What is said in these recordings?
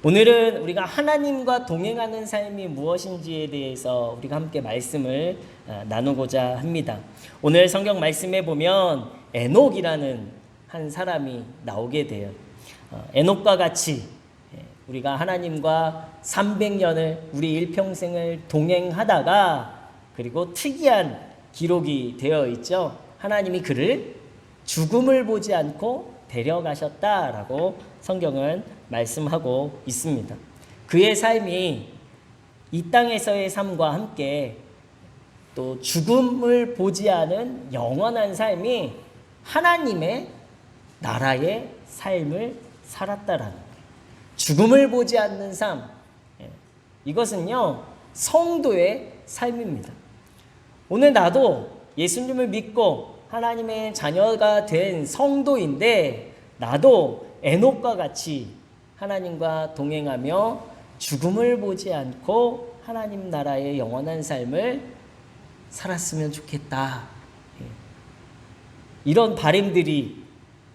오늘은 우리가 하나님과 동행하는 삶이 무엇인지에 대해서 우리가 함께 말씀을 나누고자 합니다. 오늘 성경 말씀에 보면 에녹이라는 한 사람이 나오게 돼요. 에녹과 같이 우리가 하나님과 300년을 우리 일평생을 동행하다가 그리고 특이한 기록이 되어 있죠. 하나님이 그를 죽음을 보지 않고 데려가셨다라고 성경은 말씀하고 있습니다. 그의 삶이 이 땅에서의 삶과 함께 또 죽음을 보지 않은 영원한 삶이 하나님의 나라의 삶을 살았다라는 거예요. 죽음을 보지 않는 삶, 이것은요 성도의 삶입니다. 오늘 나도 예수님을 믿고 하나님의 자녀가 된 성도인데 나도 에녹과 같이 하나님과 동행하며 죽음을 보지 않고 하나님 나라의 영원한 삶을 살았으면 좋겠다. 이런 바람들이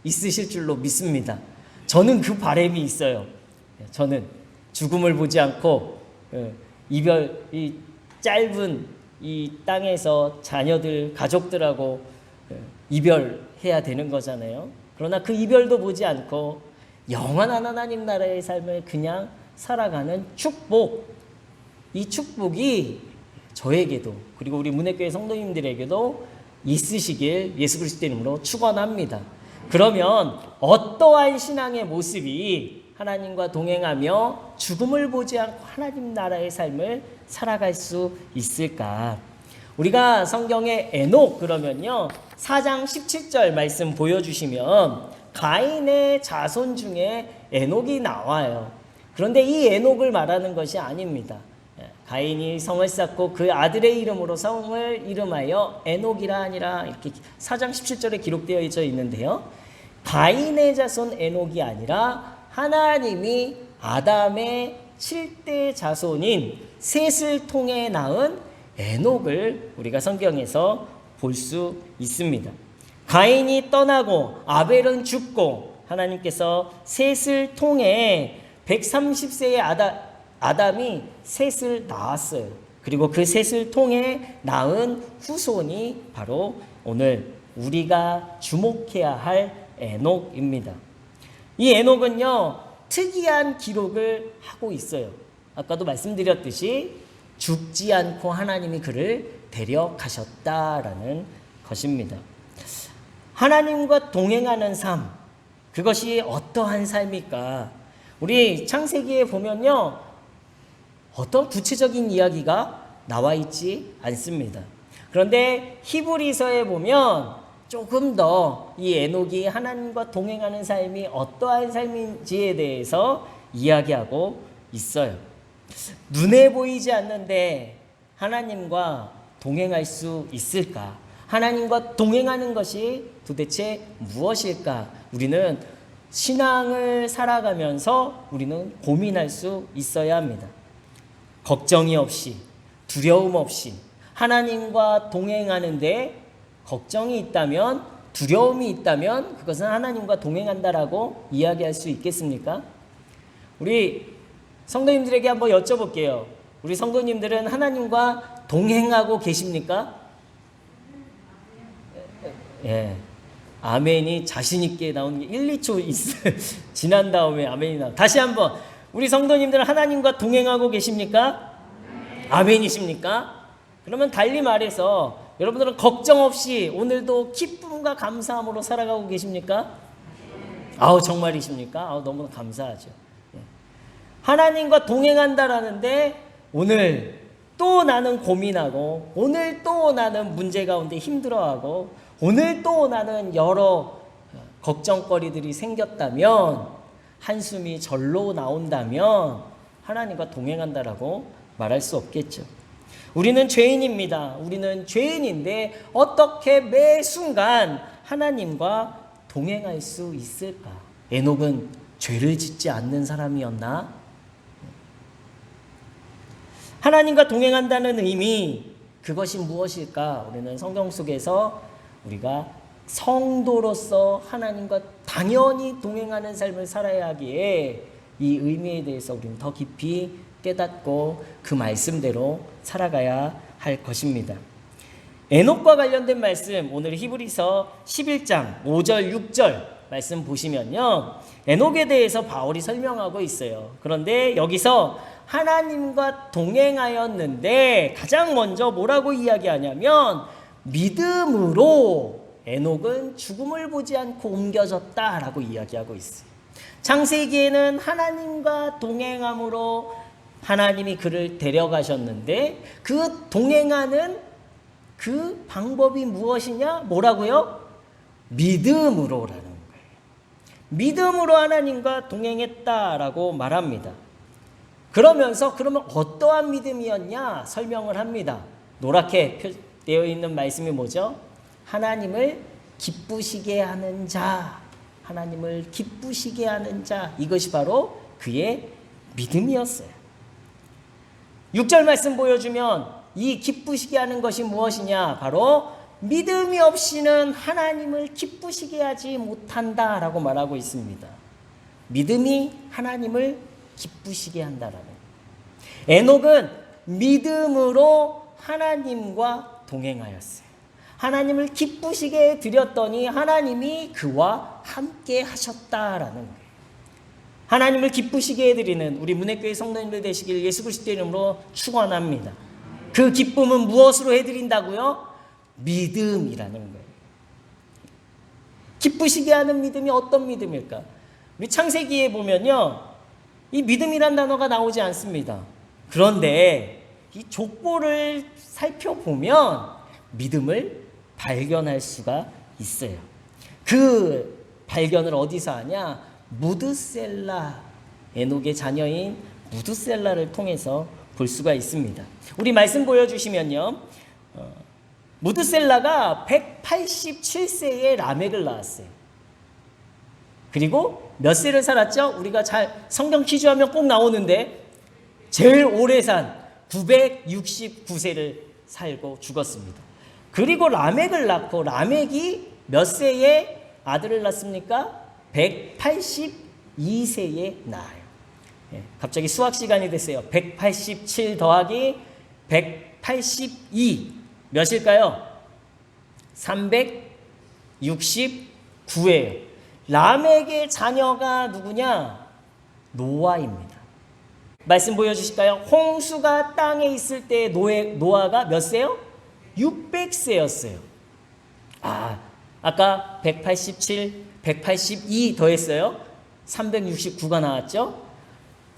있으실 줄로 믿습니다. 저는 그 바람이 있어요. 저는 죽음을 보지 않고 이별, 이 짧은 이 땅에서 자녀들, 가족들하고 이별해야 되는 거잖아요. 그러나 그 이별도 보지 않고 영원한 하나님 나라의 삶을 그냥 살아가는 축복, 이 축복이 저에게도 그리고 우리 문해교회 성도님들에게도 있으시길 예수 그리스도 이름으로 축원합니다. 그러면 어떠한 신앙의 모습이 하나님과 동행하며 죽음을 보지 않고 하나님 나라의 삶을 살아갈 수 있을까? 우리가 성경의 에녹 그러면요 4장 17절 말씀 보여주시면 가인의 자손 중에 에녹이 나와요. 그런데 이 에녹을 말하는 것이 아닙니다. 가인이 성을 쌓고 그 아들의 이름으로 성을 이름하여 에녹이라 하니라 이렇게 4장 17절에 기록되어 있는데요. 가인의 자손 에녹이 아니라 하나님이 아담의 7대 자손인 셋을 통해 낳은 에녹을 우리가 성경에서 볼 수 있습니다. 가인이 떠나고 아벨은 죽고 하나님께서 셋을 통해 130세의 아담이 셋을 낳았어요. 그리고 그 셋을 통해 낳은 후손이 바로 오늘 우리가 주목해야 할 에녹입니다. 이 에녹은요 특이한 기록을 하고 있어요. 아까도 말씀드렸듯이 죽지 않고 하나님이 그를 데려가셨다라는 것입니다. 하나님과 동행하는 삶, 그것이 어떠한 삶일까? 우리 창세기에 보면요 어떤 구체적인 이야기가 나와 있지 않습니다. 그런데 히브리서에 보면 조금 더 이 에녹이 하나님과 동행하는 삶이 어떠한 삶인지에 대해서 이야기하고 있어요. 눈에 보이지 않는데 하나님과 동행할 수 있을까? 하나님과 동행하는 것이 도대체 무엇일까? 우리는 신앙을 살아가면서 우리는 고민할 수 있어야 합니다. 걱정이 없이, 두려움 없이 하나님과 동행하는데 걱정이 있다면, 두려움이 있다면 그것은 하나님과 동행한다라고 이야기할 수 있겠습니까? 우리 성도님들에게 한번 여쭤볼게요. 우리 성도님들은 하나님과 동행하고 계십니까? 예. 아멘이 자신 있게 나오는 게 1, 2초 지난 다음에 아멘이 나와. 다시 한번. 우리 성도님들은 하나님과 동행하고 계십니까? 아멘이십니까? 그러면 달리 말해서 여러분들은 걱정 없이 오늘도 기쁨과 감사함으로 살아가고 계십니까? 아우 정말이십니까? 아우 너무 감사하죠. 하나님과 동행한다라는데 오늘 또 나는 고민하고 오늘 또 나는 문제 가운데 힘들어하고 오늘 또 나는 여러 걱정거리들이 생겼다면 한숨이 절로 나온다면 하나님과 동행한다라고 말할 수 없겠죠. 우리는 죄인입니다. 우리는 죄인인데 어떻게 매 순간 하나님과 동행할 수 있을까? 에녹은 죄를 짓지 않는 사람이었나? 하나님과 동행한다는 의미, 그것이 무엇일까? 우리는 성경 속에서 우리가 성도로서 하나님과 당연히 동행하는 삶을 살아야 하기에 이 의미에 대해서 우리는 더 깊이 깨닫고 그 말씀대로 살아가야 할 것입니다. 에녹과 관련된 말씀, 오늘 히브리서 11장 5절 6절 말씀 보시면요, 에녹에 대해서 바울이 설명하고 있어요. 그런데 여기서 하나님과 동행하였는데 가장 먼저 뭐라고 이야기하냐면 믿음으로 에녹은 죽음을 보지 않고 옮겨졌다라고 이야기하고 있어요. 창세기에는 하나님과 동행함으로 하나님이 그를 데려가셨는데 그 동행하는 그 방법이 무엇이냐? 뭐라고요? 믿음으로라는 거예요. 믿음으로 하나님과 동행했다라고 말합니다. 그러면서 그러면 어떠한 믿음이었냐? 설명을 합니다. 노랗게 되어 있는 말씀이 뭐죠? 하나님을 기쁘시게 하는 자, 하나님을 기쁘시게 하는 자, 이것이 바로 그의 믿음이었어요. 6절 말씀 보여주면 이 기쁘시게 하는 것이 무엇이냐? 바로 믿음이 없이는 하나님을 기쁘시게 하지 못한다라고 말하고 있습니다. 믿음이 하나님을 기쁘시게 한다라는 거예요. 에녹은 믿음으로 하나님과 동행하였어요. 하나님을 기쁘시게 드렸더니 하나님이 그와 함께 하셨다라는 거예요. 하나님을 기쁘시게 해드리는 우리 문해교회 성도님들 되시길 예수 그리스도의 이름으로 축원합니다. 그 기쁨은 무엇으로 해드린다고요? 믿음이라는 거예요. 기쁘시게 하는 믿음이 어떤 믿음일까? 우리 창세기에 보면요, 이 믿음이란 단어가 나오지 않습니다. 그런데 이 족보를 살펴보면 믿음을 발견할 수가 있어요. 그 발견을 어디서 하냐? 무드셀라, 에녹의 자녀인 무드셀라를 통해서 볼 수가 있습니다. 우리 말씀 보여주시면요, 무드셀라가 187세에 라멕을 낳았어요. 그리고 몇 세를 살았죠? 우리가 잘 성경 퀴즈하면 꼭 나오는데 제일 오래 산 969세를 살고 죽었습니다. 그리고 라멕을 낳고 라멕이 몇 세에 아들을 낳습니까? 182세에 낳아요. 갑자기 수학 시간이 됐어요. 187 더하기 182 몇일까요? 369예요. 라멕의 자녀가 누구냐? 노아입니다. 말씀 보여주실까요? 홍수가 땅에 있을 때 노아가 몇 세요? 600세였어요. 아까 187, 182 더했어요. 369가 나왔죠?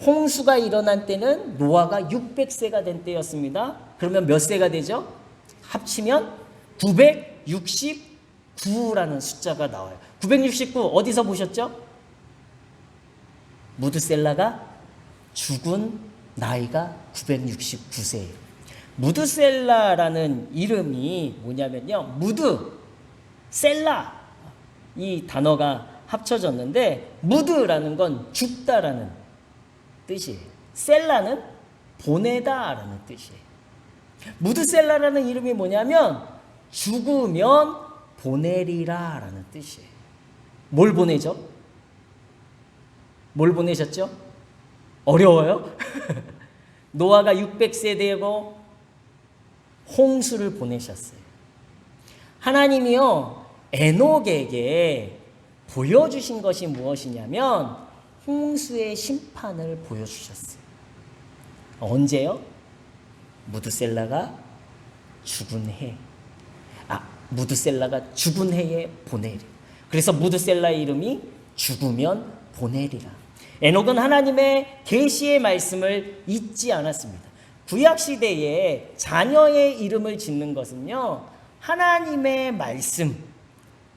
홍수가 일어난 때는 노아가 600세가 된 때였습니다. 그러면 몇 세가 되죠? 합치면 969라는 숫자가 나와요. 969 어디서 보셨죠? 무드셀라가 죽은 나이가 969세예요. 무드셀라라는 이름이 뭐냐면요, 무드, 셀라, 이 단어가 합쳐졌는데 무드라는 건 죽다라는 뜻이에요. 셀라는 보내다라는 뜻이에요. 무드셀라라는 이름이 뭐냐면 죽으면 보내리라라는 뜻이에요. 뭘 보내죠? 뭘 보내셨죠? 어려워요? 노아가 600세 되고 홍수를 보내셨어요. 하나님이요, 에녹에게 보여주신 것이 무엇이냐면 홍수의 심판을 보여주셨어요. 언제요? 무드셀라가 죽은 해. 무드셀라가 죽은 해에 보내리. 그래서 무드셀라의 이름이 죽으면 보내리라. 에녹은 하나님의 계시의 말씀을 잊지 않았습니다. 구약 시대에 자녀의 이름을 짓는 것은요, 하나님의 말씀,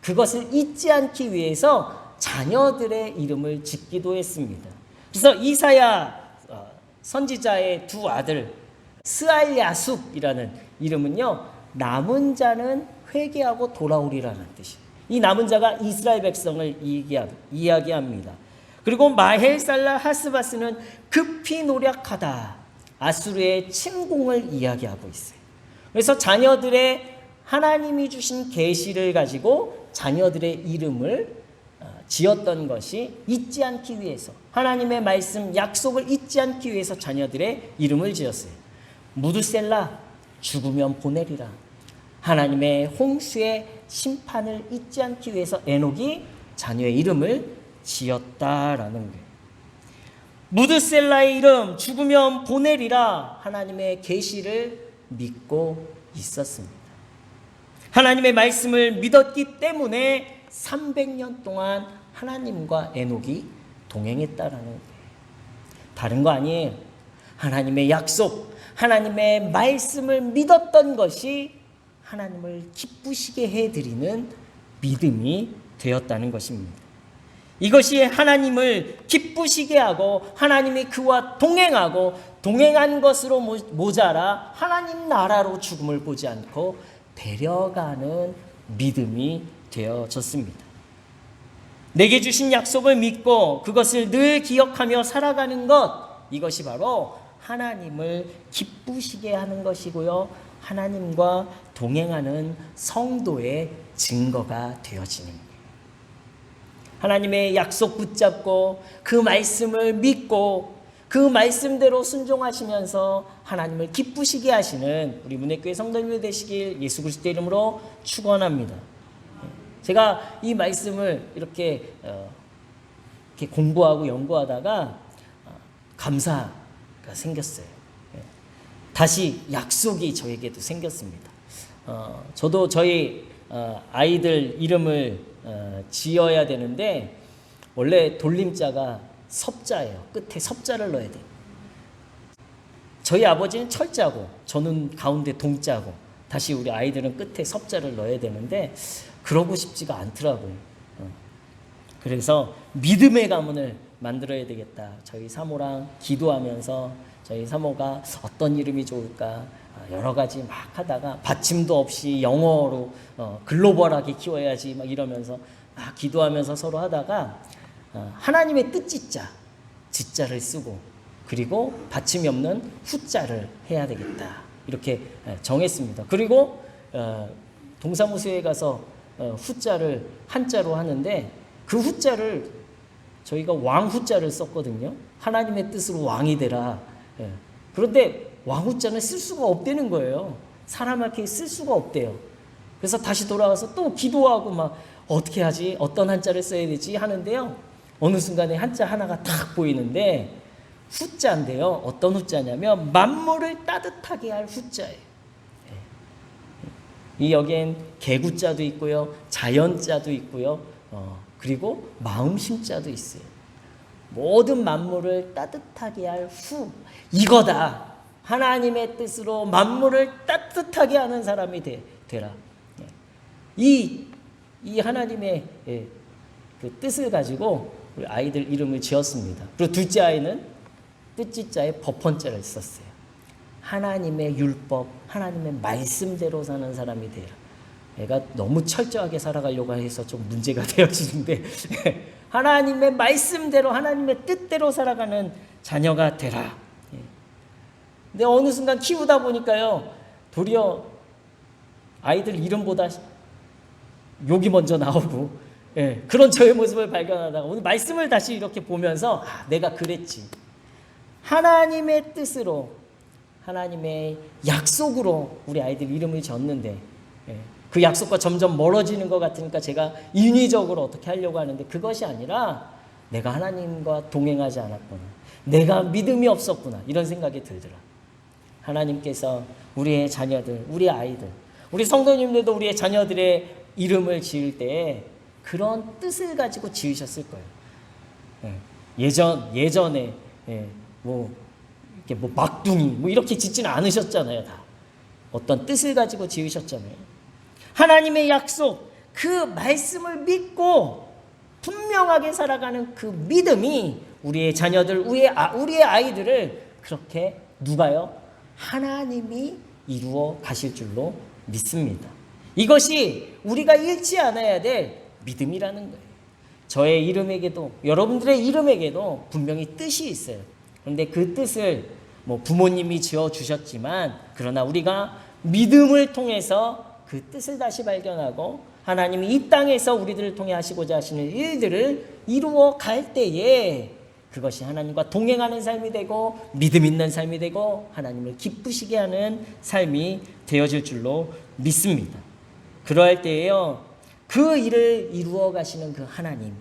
그것을 잊지 않기 위해서 자녀들의 이름을 짓기도 했습니다. 그래서 이사야 선지자의 두 아들 스알야숲이라는 이름은요, 남은 자는 회개하고 돌아오리라는 뜻이에요. 이 남은 자가 이스라엘 백성을 이야기합니다. 그리고 마헬살라 하스바스는 급히 노력하다, 아수르의 침공을 이야기하고 있어요. 그래서 자녀들의 하나님이 주신 계시를 가지고 자녀들의 이름을 지었던 것이 잊지 않기 위해서, 하나님의 말씀 약속을 잊지 않기 위해서 자녀들의 이름을 지었어요. 무드셀라, 죽으면 보내리라. 하나님의 홍수의 심판을 잊지 않기 위해서 에녹이 자녀의 이름을 지었다라는 거예요. 무드셀라의 이름, 죽으면 보내리라, 하나님의 계시를 믿고 있었습니다. 하나님의 말씀을 믿었기 때문에 300년 동안 하나님과 에녹이 동행했다라는 거예요. 다른 거 아니에요. 하나님의 약속, 하나님의 말씀을 믿었던 것이 하나님을 기쁘시게 해드리는 믿음이 되었다는 것입니다. 이것이 하나님을 기쁘시게 하고 하나님이 그와 동행하고 동행한 것으로 모자라 하나님 나라로 죽음을 보지 않고 데려가는 믿음이 되어졌습니다. 내게 주신 약속을 믿고 그것을 늘 기억하며 살아가는 것, 이것이 바로 하나님을 기쁘시게 하는 것이고요, 하나님과 동행하는 성도의 증거가 되어지는 거예요. 하나님의 약속 붙잡고 그 말씀을 믿고 그 말씀대로 순종하시면서 하나님을 기쁘시게 하시는 우리 문해교회 성도님들 되시길 예수 그리스도의 이름으로 축원합니다. 제가 이 말씀을 이렇게 공부하고 연구하다가 감사가 생겼어요. 다시 약속이 저에게도 생겼습니다. 저도 저희 아이들 이름을 지어야 되는데 원래 돌림자가 섭자예요. 끝에 섭자를 넣어야 돼요. 저희 아버지는 철자고 저는 가운데 동자고 다시 우리 아이들은 끝에 섭자를 넣어야 되는데 그러고 싶지가 않더라고요. 그래서 믿음의 가문을 만들어야 되겠다. 저희 사모랑 기도하면서 저희 사모가 어떤 이름이 좋을까 여러 가지 막 하다가 받침도 없이 영어로 글로벌하게 키워야지 막 이러면서 막 기도하면서 서로 하다가 하나님의 뜻짓자, 짓자를 쓰고 그리고 받침이 없는 후자를 해야 되겠다. 이렇게 정했습니다. 그리고 동사무소에 가서 후자를 한자로 하는데 그 후자를 저희가 왕후자를 썼거든요. 하나님의 뜻으로 왕이 되라. 그런데 왕후자는 쓸 수가 없다는 거예요. 사람한테 쓸 수가 없대요. 그래서 다시 돌아와서 또 기도하고 막 어떻게 하지? 어떤 한자를 써야 되지? 하는데요. 어느 순간에 한자 하나가 탁 보이는데 후자인데요. 어떤 후자냐면 만물을 따뜻하게 할 후자예요. 이 여기엔 개구자도 있고요. 자연자도 있고요. 그리고 마음심자도 있어요. 모든 만물을 따뜻하게 할 후. 이거다. 하나님의 뜻으로 만물을 따뜻하게 하는 사람이 되라. 이 하나님의 그 뜻을 가지고 우리 아이들 이름을 지었습니다. 그리고 둘째 아이는 뜻짓자에 법헌자를 썼어요. 하나님의 율법, 하나님의 말씀대로 사는 사람이 되라. 애가 너무 철저하게 살아가려고 해서 좀 문제가 되어지는데 하나님의 말씀대로 하나님의 뜻대로 살아가는 자녀가 되라. 근데 어느 순간 키우다 보니까요, 도리어 아이들 이름보다 욕이 먼저 나오고, 그런 저의 모습을 발견하다가 오늘 말씀을 다시 이렇게 보면서 내가 그랬지. 하나님의 뜻으로, 하나님의 약속으로 우리 아이들 이름을 졌는데 그 약속과 점점 멀어지는 것 같으니까 제가 인위적으로 어떻게 하려고 하는데 그것이 아니라 내가 하나님과 동행하지 않았구나. 내가 믿음이 없었구나. 이런 생각이 들더라. 하나님께서 우리의 자녀들, 우리 아이들, 우리 성도님들도 우리의 자녀들의 이름을 지을 때 그런 뜻을 가지고 지으셨을 거예요. 예전에 이렇게 막둥이 이렇게 짓지는 않으셨잖아요. 다 어떤 뜻을 가지고 지으셨잖아요. 하나님의 약속, 그 말씀을 믿고 분명하게 살아가는 그 믿음이 우리의 자녀들, 우리의 아이들을 그렇게 누가요? 하나님이 이루어 가실 줄로 믿습니다. 이것이 우리가 잃지 않아야 될 믿음이라는 거예요. 저의 이름에게도 여러분들의 이름에게도 분명히 뜻이 있어요. 그런데 그 뜻을 부모님이 지어주셨지만 그러나 우리가 믿음을 통해서 그 뜻을 다시 발견하고 하나님이 이 땅에서 우리들을 통해 하시고자 하시는 일들을 이루어 갈 때에 그것이 하나님과 동행하는 삶이 되고 믿음 있는 삶이 되고 하나님을 기쁘시게 하는 삶이 되어질 줄로 믿습니다. 그러할 때에요, 그 일을 이루어 가시는 그 하나님,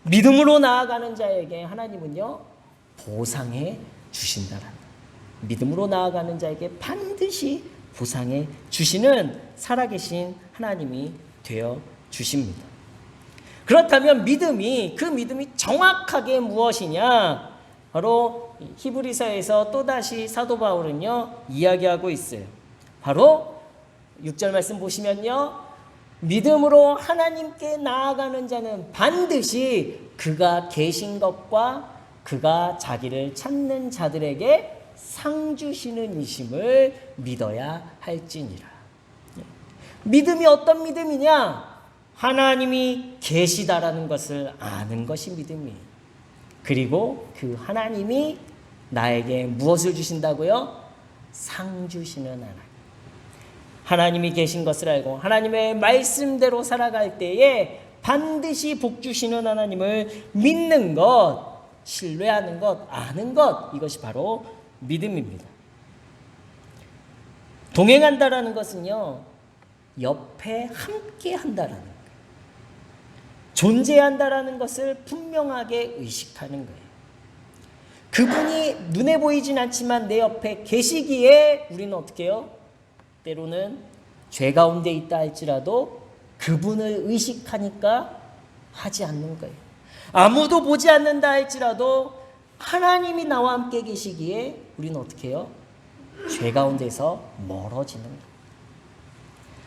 믿음으로 나아가는 자에게 하나님은요 보상해 주신다라는, 믿음으로 나아가는 자에게 반드시 보상해 주시는 살아계신 하나님이 되어 주십니다. 그렇다면 그 믿음이 정확하게 무엇이냐? 바로 히브리서에서 또다시 사도 바울은요 이야기하고 있어요. 바로 6절 말씀 보시면요, 믿음으로 하나님께 나아가는 자는 반드시 그가 계신 것과 그가 자기를 찾는 자들에게 상 주시는 이심을 믿어야 할지니라. 믿음이 어떤 믿음이냐? 하나님이 계시다라는 것을 아는 것이 믿음이에요. 그리고 그 하나님이 나에게 무엇을 주신다고요? 상 주시는 하나님. 하나님이 계신 것을 알고 하나님의 말씀대로 살아갈 때에 반드시 복 주시는 하나님을 믿는 것, 신뢰하는 것, 아는 것, 이것이 바로 믿음입니다. 동행한다라는 것은요, 옆에 함께 한다라는 거예요. 존재한다라는 것을 분명하게 의식하는 거예요. 그분이 눈에 보이진 않지만 내 옆에 계시기에 우리는 어떻게 해요? 때로는 죄 가운데 있다 할지라도 그분을 의식하니까 하지 않는 거예요. 아무도 보지 않는다 할지라도 하나님이 나와 함께 계시기에 우리는 어떻게 해요? 죄 가운데서 멀어지는 거예요.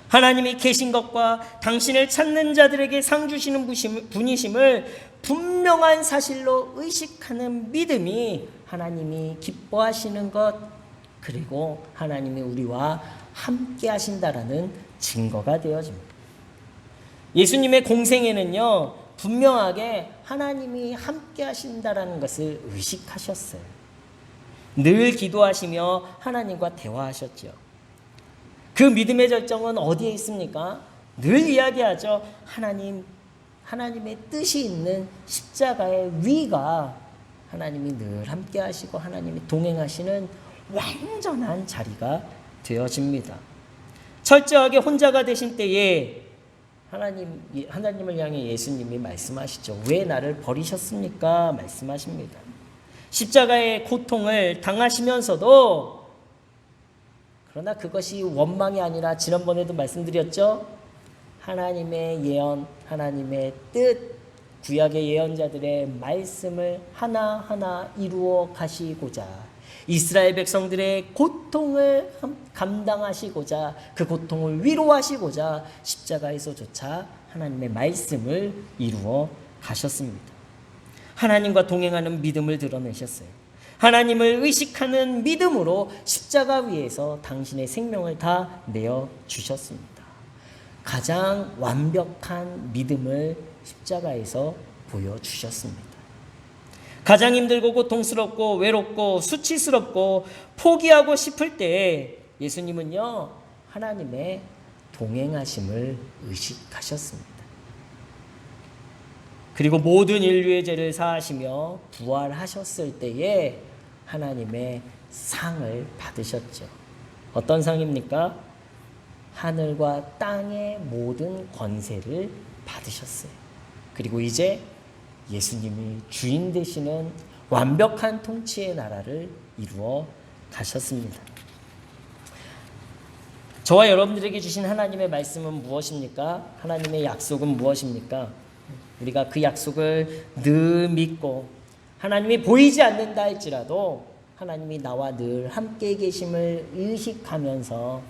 하나님이 계신 것과 당신을 찾는 자들에게 상 주시는 분이심을 분명한 사실로 의식하는 믿음이 하나님이 기뻐하시는 것, 그리고 하나님이 우리와 함께 하신다라는 증거가 되어집니다. 예수님의 공생애는요, 분명하게 하나님이 함께 하신다라는 것을 의식하셨어요. 늘 기도하시며 하나님과 대화하셨죠. 그 믿음의 절정은 어디에 있습니까? 늘 이야기하죠. 하나님의 뜻이 있는 십자가의 위가 하나님이 늘 함께 하시고 하나님이 동행하시는 완전한 자리가 되어집니다. 철저하게 혼자가 되신 때에 하나님을 향해 예수님이 말씀하시죠. 왜 나를 버리셨습니까? 말씀하십니다. 십자가의 고통을 당하시면서도, 그러나 그것이 원망이 아니라 지난번에도 말씀드렸죠. 하나님의 예언, 하나님의 뜻, 구약의 예언자들의 말씀을 하나하나 이루어 가시고자, 이스라엘 백성들의 고통을 감당하시고자, 그 고통을 위로하시고자 십자가에서조차 하나님의 말씀을 이루어 가셨습니다. 하나님과 동행하는 믿음을 드러내셨어요. 하나님을 의식하는 믿음으로 십자가 위에서 당신의 생명을 다 내어주셨습니다. 가장 완벽한 믿음을 십자가에서 보여주셨습니다. 가장 힘들고 고통스럽고 외롭고 수치스럽고 포기하고 싶을 때 예수님은요, 하나님의 동행하심을 의식하셨습니다. 그리고 모든 인류의 죄를 사하시며 부활하셨을 때에 하나님의 상을 받으셨죠. 어떤 상입니까? 하늘과 땅의 모든 권세를 받으셨어요. 그리고 이제 예수님이 주인 되시는 완벽한 통치의 나라를 이루어 가셨습니다. 저와 여러분들에게 주신 하나님의 말씀은 무엇입니까? 하나님의 약속은 무엇입니까? 우리가 그 약속을 늘 믿고 하나님이 보이지 않는다 할지라도 하나님이 나와 늘 함께 계심을 의식하면서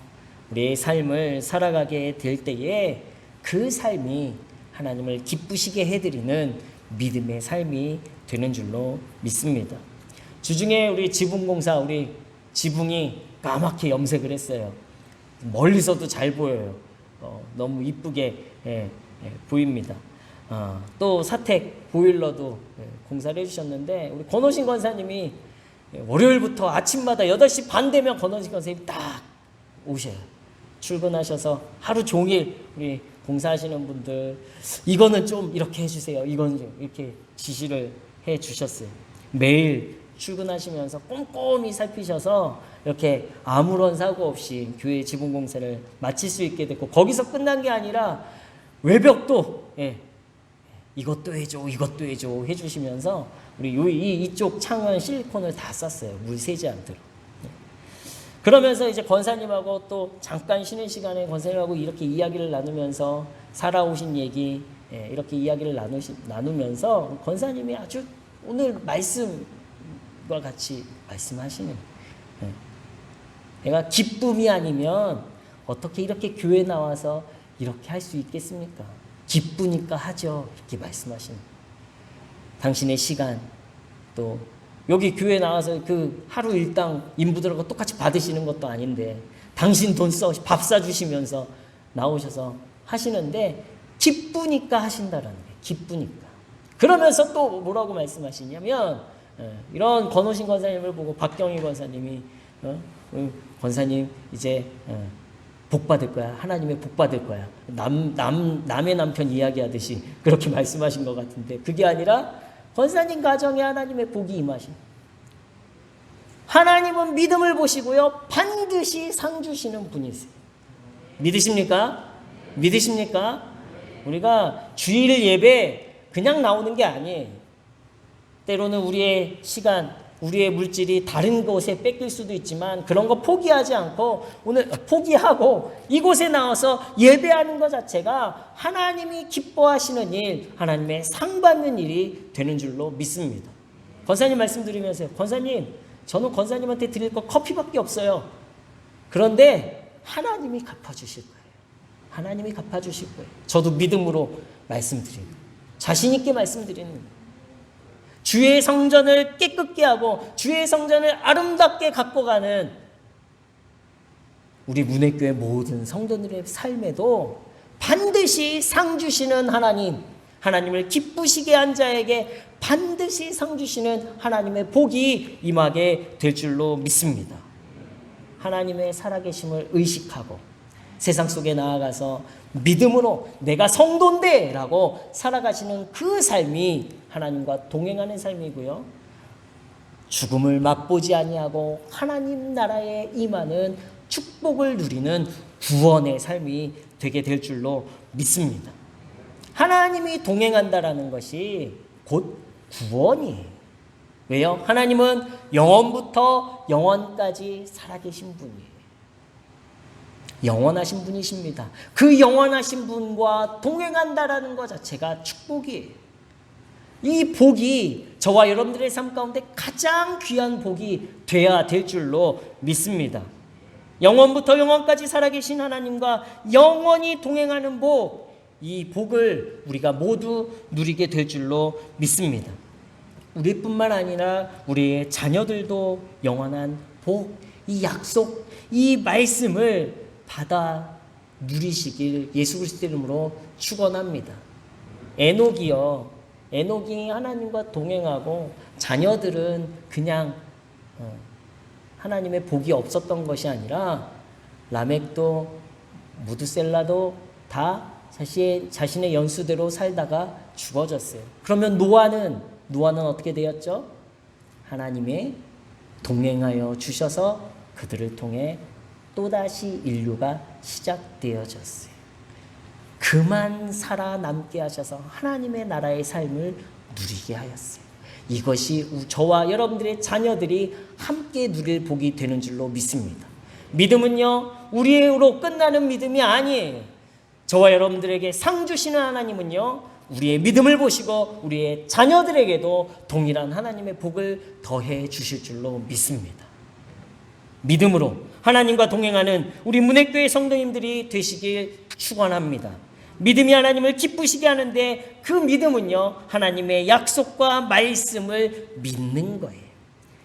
우리의 삶을 살아가게 될 때에 그 삶이 하나님을 기쁘시게 해드리는 믿음의 삶이 되는 줄로 믿습니다. 주중에 우리 지붕공사, 우리 지붕이 까맣게 염색을 했어요. 멀리서도 잘 보여요. 너무 이쁘게 보입니다. 또 사택 보일러도 공사를 해주셨는데 우리 권호신 권사님이 월요일부터 아침마다 8시 반 되면 권호신 권사님이 딱 오셔요. 출근하셔서 하루 종일 우리 봉사하시는 분들 이거는 좀 이렇게 해주세요. 이건 좀 이렇게 지시를 해 주셨어요. 매일 출근하시면서 꼼꼼히 살피셔서 이렇게 아무런 사고 없이 교회 지붕 공사를 마칠 수 있게 됐고, 거기서 끝난 게 아니라 외벽도 이것도 해줘 이것도 해줘 해주시면서 우리 이쪽 창은 실리콘을 다 쌌어요. 물 새지 않도록. 그러면서 이제 권사님하고 또 잠깐 쉬는 시간에 권사님하고 이렇게 이야기를 나누면서 살아오신 얘기 이렇게 이야기를 나누면서 권사님이 아주 오늘 말씀과 같이 말씀하시는, 내가 기쁨이 아니면 어떻게 이렇게 교회 나와서 이렇게 할 수 있겠습니까? 기쁘니까 하죠. 이렇게 말씀하시는, 당신의 시간, 또 여기 교회 나와서 그 하루 일당 인부들하고 똑같이 받으시는 것도 아닌데 당신 돈 써 밥 사주시면서 나오셔서 하시는데 기쁘니까 하신다라는 거예요. 기쁘니까. 그러면서 또 뭐라고 말씀하시냐면, 이런 권오신 권사님을 보고 박경희 권사님이 권사님 이제 복 받을 거야. 하나님의 복 받을 거야. 남의 남편 이야기하듯이 그렇게 말씀하신 것 같은데, 그게 아니라 권사님 가정에 하나님의 복이 임하신, 하나님은 믿음을 보시고요 반드시 상 주시는 분이세요. 믿으십니까? 믿으십니까? 우리가 주일 예배 그냥 나오는 게 아니에요. 때로는 우리의 시간, 우리의 물질이 다른 곳에 뺏길 수도 있지만 그런 거 포기하지 않고 오늘 포기하고 이곳에 나와서 예배하는 것 자체가 하나님이 기뻐하시는 일, 하나님의 상 받는 일이 되는 줄로 믿습니다. 권사님 말씀드리면서, 권사님 저는 권사님한테 드릴 거 커피밖에 없어요. 그런데 하나님이 갚아주실 거예요. 하나님이 갚아주실 거예요. 저도 믿음으로 말씀드리고 자신 있게 말씀드리는 거예요. 주의 성전을 깨끗게 하고 주의 성전을 아름답게 갖고 가는 우리 문해교회 모든 성도들의 삶에도 반드시 상 주시는 하나님, 하나님을 기쁘시게 한 자에게 반드시 상 주시는 하나님의 복이 임하게 될 줄로 믿습니다. 하나님의 살아계심을 의식하고 세상 속에 나아가서 믿음으로 내가 성도인데 라고 살아가시는 그 삶이 하나님과 동행하는 삶이고요, 죽음을 맛보지 아니하고 하나님 나라에 임하는 축복을 누리는 구원의 삶이 되게 될 줄로 믿습니다. 하나님이 동행한다라는 것이 곧 구원이에요. 왜요? 하나님은 영원부터 영원까지 살아계신 분이에요. 영원하신 분이십니다. 그 영원하신 분과 동행한다라는 것 자체가 축복이에요. 이 복이 저와 여러분들의 삶 가운데 가장 귀한 복이 돼야 될 줄로 믿습니다. 영원부터 영원까지 살아계신 하나님과 영원히 동행하는 복, 이 복을 우리가 모두 누리게 될 줄로 믿습니다. 우리뿐만 아니라 우리의 자녀들도 영원한 복, 이 약속, 이 말씀을 받아 누리시길 예수 그리스도 이름으로 축원합니다. 에녹이 하나님과 동행하고 자녀들은 그냥 하나님의 복이 없었던 것이 아니라 라멕도 무드셀라도 다 자신의 연수대로 살다가 죽어졌어요. 그러면 노아는 어떻게 되었죠? 하나님의 동행하여 주셔서 그들을 통해 또다시 인류가 시작되어졌어요. 그만 살아남게 하셔서 하나님의 나라의 삶을 누리게 하였어요. 이것이 저와 여러분들의 자녀들이 함께 누릴 복이 되는 줄로 믿습니다. 믿음은요, 우리로 끝나는 믿음이 아니에요. 저와 여러분들에게 상 주시는 하나님은요, 우리의 믿음을 보시고 우리의 자녀들에게도 동일한 하나님의 복을 더해 주실 줄로 믿습니다. 믿음으로 하나님과 동행하는 우리 문해교회 성도님들이 되시길 축원합니다. 믿음이 하나님을 기쁘시게 하는데 그 믿음은요, 하나님의 약속과 말씀을 믿는 거예요.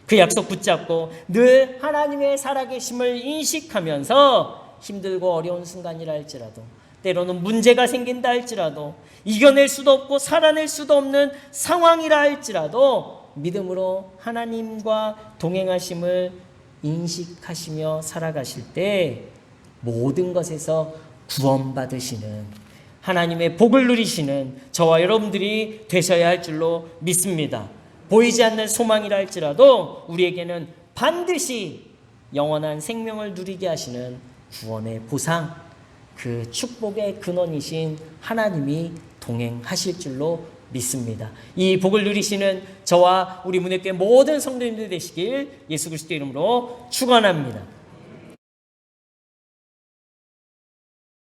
그 약속 붙잡고 늘 하나님의 살아계심을 인식하면서 힘들고 어려운 순간이라 할지라도, 때로는 문제가 생긴다 할지라도, 이겨낼 수도 없고 살아낼 수도 없는 상황이라 할지라도 믿음으로 하나님과 동행하심을 인식하시며 살아가실 때 모든 것에서 구원받으시는 하나님의 복을 누리시는 저와 여러분들이 되셔야 할 줄로 믿습니다. 보이지 않는 소망이라 할지라도 우리에게는 반드시 영원한 생명을 누리게 하시는 구원의 보상, 그 축복의 근원이신 하나님이 동행하실 줄로 믿습니다. 이 복을 누리시는 저와 우리 문예교회 모든 성도님들 되시길 예수 그리스도 이름으로 축원합니다.